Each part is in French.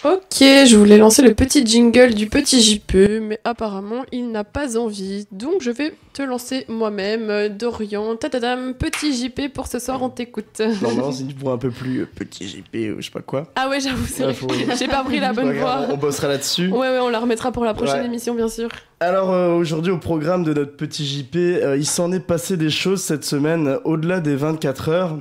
Ok, je voulais lancer le petit jingle du petit JP, mais apparemment il n'a pas envie. Donc je vais te lancer moi-même, Dorian, tatadam, petit JP pour ce soir, on t'écoute. Normalement, c'est pour un peu plus petit JP ou je sais pas quoi. Ah ouais, j'avoue, c'est Ouais, vrai. J'ai pas pris la bonne voie. On bossera là-dessus. Ouais, on la remettra pour la prochaine Ouais. émission, bien sûr. Alors aujourd'hui, au programme de notre petit JP, il s'en est passé des choses cette semaine au-delà des 24 heures.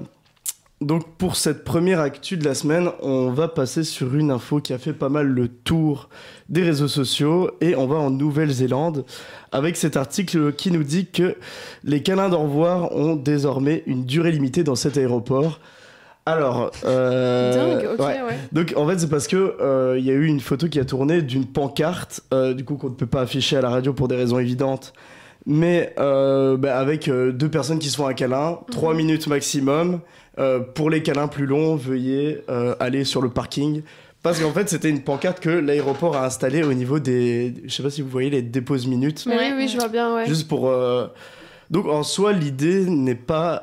Donc pour cette première actu de la semaine, on va passer sur une info qui a fait pas mal le tour des réseaux sociaux et on va en Nouvelle-Zélande avec cet article qui nous dit que les câlins d'au revoir ont désormais une durée limitée dans cet aéroport. Alors, Dingue, ok, ouais. Donc en fait c'est parce que y a eu une photo qui a tourné d'une pancarte, du coup qu'on ne peut pas afficher à la radio pour des raisons évidentes, mais avec deux personnes qui se font un câlin, 3 minutes maximum. Pour les câlins plus longs, veuillez aller sur le parking. Parce qu'en fait, c'était une pancarte que l'aéroport a installée au niveau des... Je sais pas si vous voyez les déposes minutes. Oui, je vois bien, ouais. Juste pour... Donc en soi, l'idée n'est pas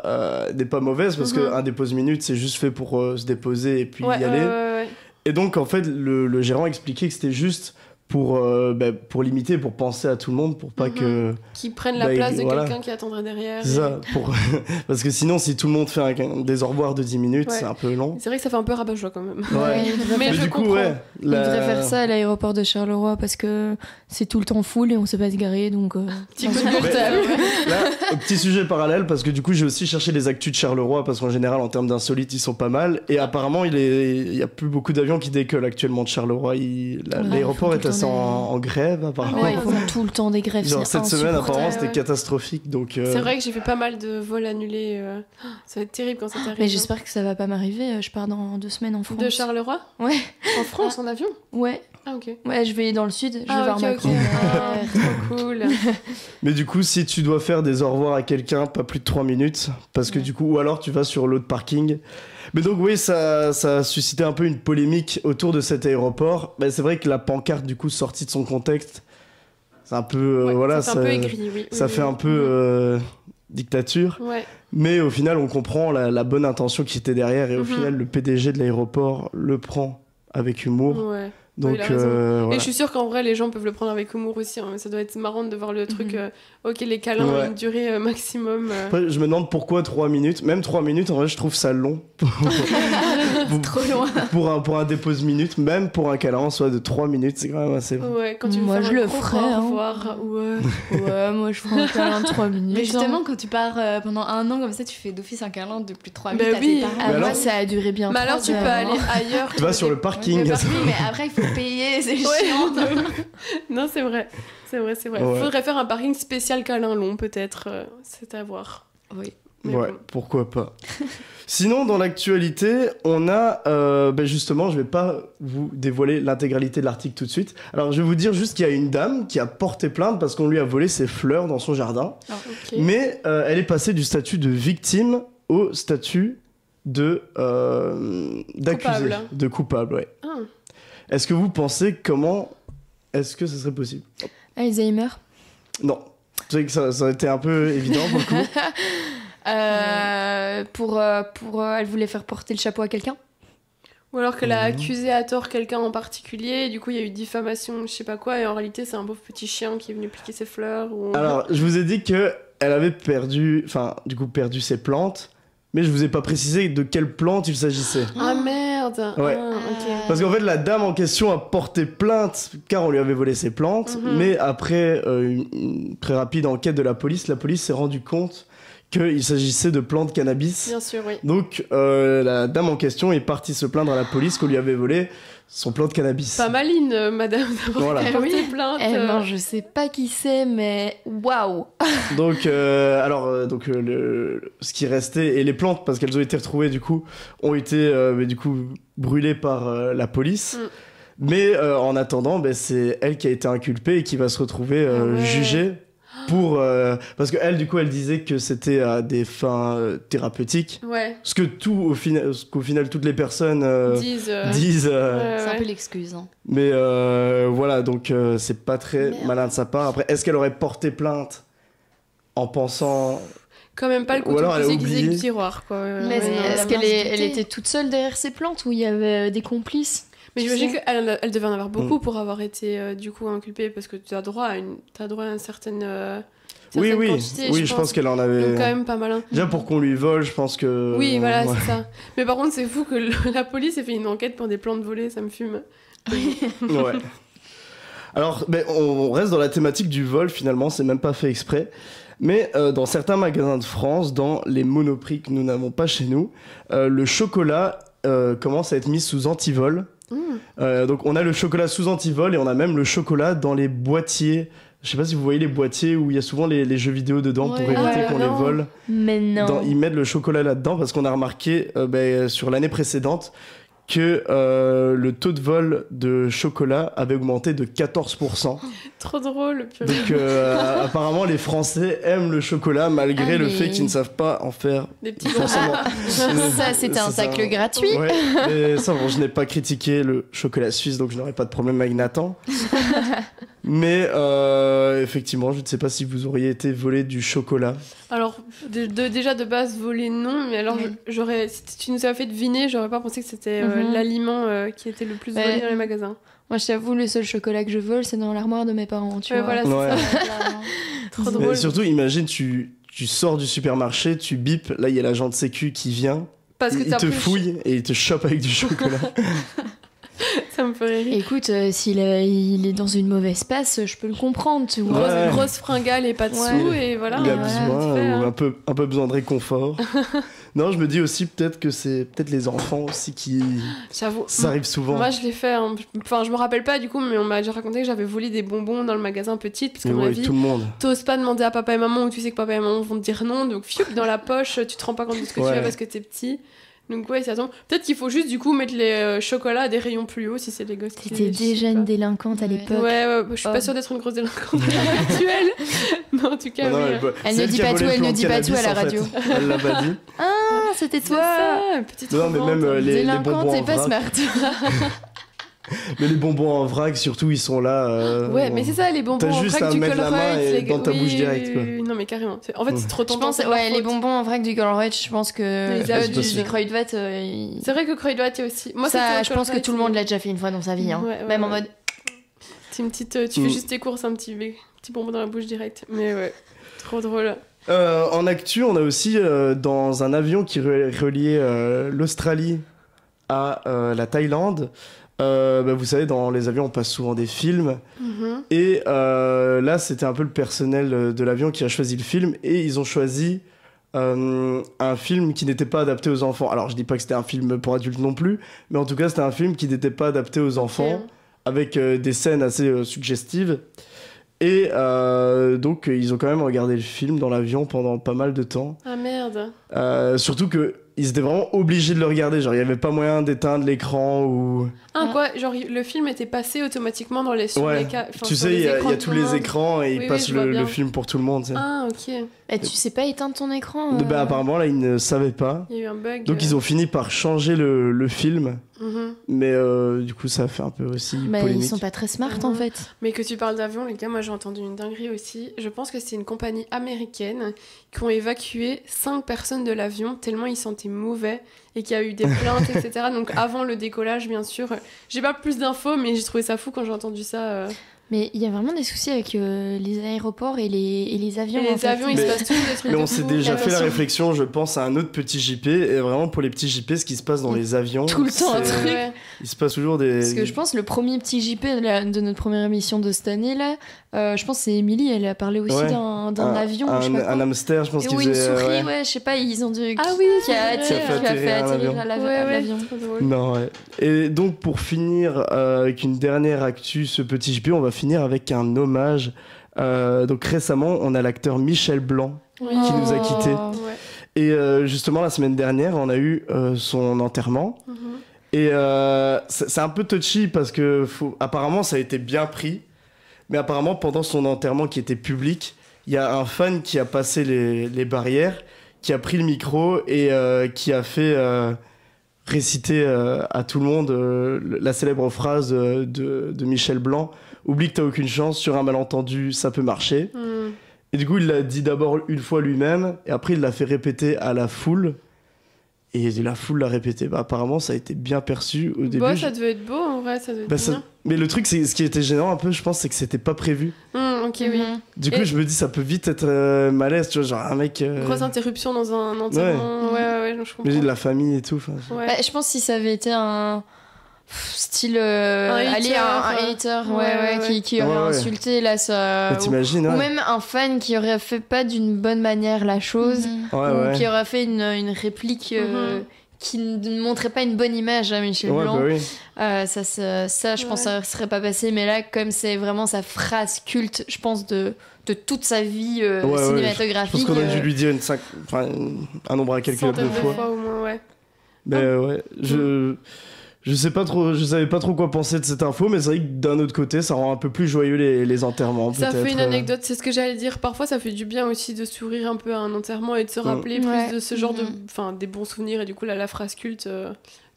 mauvaise parce qu'un dépose minutes, c'est juste fait pour se déposer et puis y aller. Ouais. Et donc en fait, le gérant expliquait que c'était juste pour limiter, pour penser à tout le monde, pour pas que... Qui prennent la place de quelqu'un qui attendrait derrière. C'est ça, parce que sinon, si tout le monde fait des au revoir de 10 minutes, c'est un peu long. C'est vrai que ça fait un peu rabat-joie quand même. Ouais. Mais je comprends. Il devrait faire ça à l'aéroport de Charleroi parce que c'est tout le temps full et on sait pas se garer, donc... Petit coup de gueule. Là, petit sujet parallèle, parce que du coup, j'ai aussi cherché les actus de Charleroi, parce qu'en général, en termes d'insolites, ils sont pas mal. Et apparemment, il y a plus beaucoup d'avions qui décollent actuellement de Charleroi. L'aéroport est assez en grève, apparemment. Ouais, ils font tout le temps des grèves. Genre, cette semaine, apparemment, c'était Ouais. catastrophique. Donc, C'est vrai que j'ai fait pas mal de vols annulés. Ça va être terrible quand ça t'arrive. Mais j'espère que ça va pas m'arriver. Je pars dans 2 semaines en France. De Charleroi ? Ouais. En France, en avion ? Ouais. Ah, ok. Ouais, je vais dans le sud. Je vais voir ma ok. grand-mère. Trop cool. Mais du coup, si tu dois faire des au revoir à quelqu'un, pas plus de 3 minutes, parce que du coup, ou alors tu vas sur l'autre parking. Mais donc oui, ça a suscité un peu une polémique autour de cet aéroport. C'est vrai que la pancarte, du coup, sortie de son contexte, c'est un peu... ça fait un peu aigri, oui. Ça fait un peu dictature. Ouais. Mais au final, on comprend la bonne intention qui était derrière. Et au final, le PDG de l'aéroport le prend avec humour. Ouais. Donc, il a raison. voilà. Et je suis sûre qu'en vrai, les gens peuvent le prendre avec humour aussi. Hein. Ça doit être marrant de voir le truc. Ok, les câlins ont une durée maximum. Après, je me demande pourquoi 3 minutes. Même 3 minutes, en vrai, je trouve ça long. Trop loin. Pour un dépose minute, même pour un câlin, soit de 3 minutes, c'est quand même assez long. Ouais, quand tu Moi, veux je faire le un gros ferais, au hein. revoir. Ouais, moi je ferai un câlin de 3 minutes. Mais justement, quand tu pars pendant 1 an comme ça, tu fais d'office un câlin de plus de 3 Bah minutes. oui. à tes parents. Après, ça a duré bien. Mais alors, tu peux aller ailleurs. Tu vas sur le parking. Oui, mais après, il faut payer, c'est chiant. Non, c'est vrai. C'est vrai. Ouais. Faudrait faire un parking spécial câlin long, peut-être. C'est à voir. Oui. Mais Ouais, bon. pourquoi pas. Sinon, dans l'actualité, on a... justement, je vais pas vous dévoiler l'intégralité de l'article tout de suite. Alors, je vais vous dire juste qu'il y a une dame qui a porté plainte parce qu'on lui a volé ses fleurs dans son jardin. Ok. Mais elle est passée du statut de victime au statut de d'accusé. Coupable. De coupable, ouais. Ah. Est-ce que vous pensez comment ce serait possible? Alzheimer. Non. Je sais que ça aurait été un peu évident pour le coup. Elle voulait faire porter le chapeau à quelqu'un. Ou alors qu'elle a accusé à tort quelqu'un en particulier, et du coup il y a eu diffamation, je sais pas quoi, et en réalité c'est un pauvre petit chien qui est venu piquer ses fleurs. Ou... Alors, je vous ai dit que elle avait perdu ses plantes, mais je vous ai pas précisé de quelle plante il s'agissait. Ah merde. Ouais. Ah, ok. Parce qu'en fait, la dame en question a porté plainte car on lui avait volé ses plantes, mais après une très rapide enquête de la police s'est rendue compte qu'il s'agissait de plantes cannabis. Bien sûr, oui. Donc la dame en question est partie se plaindre à la police qu'on lui avait volé son plant de cannabis. Pas maline, madame, d'avoir Voilà. porté plainte. Non, je sais pas qui c'est, mais waouh. Donc, ce qui restait et les plantes, parce qu'elles ont été retrouvées du coup, ont été brûlées par la police. Mais en attendant, c'est elle qui a été inculpée et qui va se retrouver jugée pour parce que elle du coup elle disait que c'était à des fins thérapeutiques. Ouais. Ce qu'au final toutes les personnes disent. C'est un peu l'excuse. Hein. Mais voilà, donc c'est pas très malin de sa part. Après, est-ce qu'elle aurait porté plainte en pensant... Quand même pas le Ou couteau alors elle a plus aiguisé que oublié. le tiroir, quoi. Mais Ouais, non. est-ce qu'elle était toute seule derrière ses plantes ou il y avait des complices? Mais Tu j'imagine sais. qu'elle devait en avoir beaucoup pour avoir été du coup inculpée, parce que tu as droit à une certaine, Oui, certaine oui, quantité, oui, je pense qu'elle en avait. Donc quand même pas malin. Déjà pour qu'on lui vole, je pense que. Oui, voilà, Ouais. c'est ça. Mais par contre, c'est fou que la police ait fait une enquête pour des plantes volées, ça me fume. Ouais. Alors, ben, on reste dans la thématique du vol, finalement, c'est même pas fait exprès. Mais dans certains magasins de France, dans les Monoprix que nous n'avons pas chez nous, le chocolat commence à être mis sous antivol. Donc on a le chocolat sous antivol et on a même le chocolat dans les boîtiers. Je sais pas si vous voyez les boîtiers où il y a souvent les jeux vidéo dedans pour Ouais. éviter Ah, qu'on les non. vole. Mais non. Ils mettent le chocolat là-dedans parce qu'on a remarqué sur l'année précédente que le taux de vol de chocolat avait augmenté de 14%. Trop drôle. purée. Donc apparemment les Français aiment le chocolat malgré Ah, le mais- fait qu'ils ne savent pas en faire Des petits forcément. Ça, c'était un C'est tacle gratuit. Ouais, mais ça, bon, je n'ai pas critiqué le chocolat suisse, donc je n'aurais pas de problème avec Nathan. Mais effectivement, je ne sais pas si vous auriez été volé du chocolat. Alors, déjà de base, voler, non, mais alors Ouais. j'aurais, si tu nous avais fait deviner, j'aurais pas pensé que c'était l'aliment qui était le plus Ouais. volé dans les magasins. Moi, je t'avoue, le seul chocolat que je vole, c'est dans l'armoire de mes parents, tu Ouais, vois. voilà, c'est Ouais. ça. Trop Mais drôle. surtout, imagine, tu sors du supermarché, tu bipes, là il y a l'agent de sécu qui vient, Parce que il t'as te plus- fouille et il te chope avec du chocolat. Ça me ferait rire. Écoute, s'il il est dans une mauvaise passe, je peux le comprendre, tu vois. Ouais. Grosse fringale et pas de Ouais. sous, et voilà. Il a voilà, besoin, tu fais, ou hein. un peu besoin de réconfort. Non, je me dis aussi peut-être que c'est peut-être les enfants aussi qui... J'avoue. Ça arrive souvent. Moi, je l'ai fait. Hein. Enfin, je me rappelle pas du coup, mais on m'a déjà raconté que j'avais volé des bonbons dans le magasin petite, parce qu'à Mais mon ouais, avis, tout le monde. t'oses pas demander à papa et maman, ou tu sais que papa et maman vont te dire non, donc fiou, dans la poche, tu te rends pas compte de ce que tu Ouais. as parce que t'es petit. Donc ouais, ça tombe. Peut-être qu'il faut juste du coup mettre les chocolats à des rayons plus hauts si c'est des gosses. qui T'étais les- je sais déjà pas. une délinquante à Ouais. l'époque. Ouais, je suis Oh. pas sûre d'être une grosse délinquante à l'heure actuelle. Mais en tout cas, Non, oui. Elle c'est ne dit qui a pas volé tout, le elle plan ne de dit pas tout à cannabis, la en fait. radio. Elle l'a pas dit. Ah, c'était C'est toi. ça, petite Non, mais revente. même les Délinquante bonbons et en pas vrac. smart. Mais les bonbons en vrac, surtout, ils sont là. Ouais, mais c'est ça, les bonbons T'as en juste vrac à du mettre la main Colruyt, et les- dans ta oui, bouche direct, oui, quoi. oui, non, mais carrément. En fait, c'est trop Je tentant. pense, c'est de leur ouais, les faute. bonbons en vrac du Colruyt, je pense que Les eux, abus. du Kruidvat, C'est vrai que Kruidvat est aussi. Moi, ça, c'était je au pense que Colruyt, tout le monde l'a déjà fait une fois dans sa vie. Hein. Ouais, Même en ouais. mode. C'est une petite, tu fais juste tes courses, un petit bonbon dans la bouche direct. Mais ouais, trop drôle. En actu, on a aussi dans un avion qui reliait l'Australie à la Thaïlande. Vous savez, dans les avions, on passe souvent des films. Mhm. Et là, c'était un peu le personnel de l'avion qui a choisi le film. Et ils ont choisi un film qui n'était pas adapté aux enfants. Alors, je dis pas que c'était un film pour adultes non plus. Mais en tout cas, c'était un film qui n'était pas adapté aux enfants. Avec des scènes assez suggestives. Et donc, ils ont quand même regardé le film dans l'avion pendant pas mal de temps. Ah merde. Surtout que ils étaient vraiment obligés de le regarder. Genre, il n'y avait pas moyen d'éteindre l'écran ou... Ah, quoi, genre le film était passé automatiquement dans les sur Ouais. les enfin, Tu sur sais, il y a écrans de tous tout le les monde. écrans et Oui, ils oui, passent je vois bien. le film pour tout le monde. Tu sais. Ah, ok. Eh, tu sais pas éteindre ton écran Ben, apparemment, là, ils ne savaient pas. Il y a eu un bug. Donc, ils ont fini par changer le film. Mhm. Mais du coup, ça a fait un peu aussi Bah, polémique. ils sont pas très smart en Mhm. fait. Mais que tu parles d'avion, les gars, moi j'ai entendu une dinguerie aussi. Je pense que c'est une compagnie américaine qui ont évacué 5 personnes de l'avion tellement ils sentaient mauvais et qu'il y a eu des plaintes, etc. Donc avant le décollage, bien sûr. J'ai pas plus d'infos, mais j'ai trouvé ça fou quand j'ai entendu ça. Mais il y a vraiment des soucis avec les aéroports et les avions. Et en les fait. avions, il se Mais- passe toujours des trucs Mais de on s'est fou. déjà fait la l'impression- réflexion, je pense, à un autre petit JP. Et vraiment, pour les petits JP, ce qui se passe dans les avions, Tout le temps, un c'est- truc. Ouais. il se passe toujours des... Parce que je pense le premier petit JP de notre première émission de cette année là, je pense que c'est Émilie, elle a parlé aussi Ouais. d'un avion, je sais pas quoi. un hamster, je pense Et qu'il ou une faisait... souris, ouais, je sais pas, ils ont dû. Ah oui, qui a c'est attiré, vrai. qui a fait atterrir un à Ouais, ouais, l'avion. trop drôle. Non, ouais. Et donc, pour finir avec une dernière actu, ce petit JP, on va finir avec un hommage. Donc, récemment, on a l'acteur Michel Blanc. Oui. Qui nous a quittés. Ouais. Et justement, la semaine dernière, on a eu son enterrement. Mhm. Et c'est un peu touchy parce que apparemment, ça a été bien pris. Mais apparemment, pendant son enterrement qui était public, il y a un fan qui a passé les barrières, qui a pris le micro et qui a fait réciter à tout le monde la célèbre phrase de Michel Blanc: oublie que t'as aucune chance, sur un malentendu, ça peut marcher. Mhm. Et du coup, il l'a dit d'abord une fois lui-même, et après, il l'a fait répéter à la foule. Et la foule l'a répété. Bah, apparemment, ça a été bien perçu au début. Bon, ça devait être beau en Ouais, ça doit être Bah, ça- bien. Mais le truc, c'est ce qui était gênant un peu, je pense, c'est que c'était pas prévu. Ok, oui. Mhm. Du coup, Et- je me dis, ça peut vite être malaise, tu vois, genre un mec. Grosse interruption dans un enterrement. Ouais, je comprends. Mais de la famille et tout. Ouais. Bah, je pense que si ça avait été un style hater, un hater ouais. qui aurait Ouais. insulté là ça Mais t'imagines, ou ouais. même un fan qui aurait fait pas d'une bonne manière la chose Ouais, ou ouais. qui aurait fait une réplique qui ne montrait pas une bonne image à Michel Ouais, Blanc. bah oui. Ça, je pense Ouais. ça serait pas passé, mais là comme c'est vraiment sa phrase culte, je pense de toute sa vie Ouais, ouais, Je cinématographique. pense qu'on a dû lui dire un nombre incalculable de Centaines fois. au moins, ouais. Mais ouais, je sais pas trop, je savais pas trop quoi penser de cette info, mais c'est vrai que d'un autre côté, ça rend un peu plus joyeux les enterrements. Ça peut-être. fait une anecdote, c'est ce que j'allais dire. Parfois, ça fait du bien aussi de sourire un peu à un enterrement et de se rappeler Ouais. plus de ce genre de. Mhm. Enfin, des bons souvenirs et du coup, là, la phrase culte.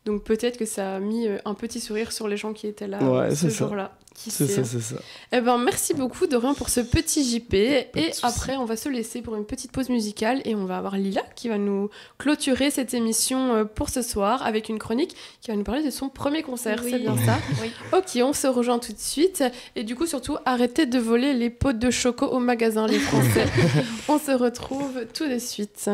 Donc peut-être que ça a mis un petit sourire sur les gens qui étaient là Ouais, ce c'est ça. jour-là. Qui C'est sait. ça, c'est ça. Eh ben, merci beaucoup Dorian pour ce petit JP. Pas de Et soucis. après, on va se laisser pour une petite pause musicale et on va avoir Lila qui va nous clôturer cette émission pour ce soir avec une chronique qui va nous parler de son premier concert. Oui. C'est bien ça? Oui. Ok, on se rejoint tout de suite. Et du coup, surtout, arrêtez de voler les pots de choco au magasin, les Français. On se retrouve tout de suite.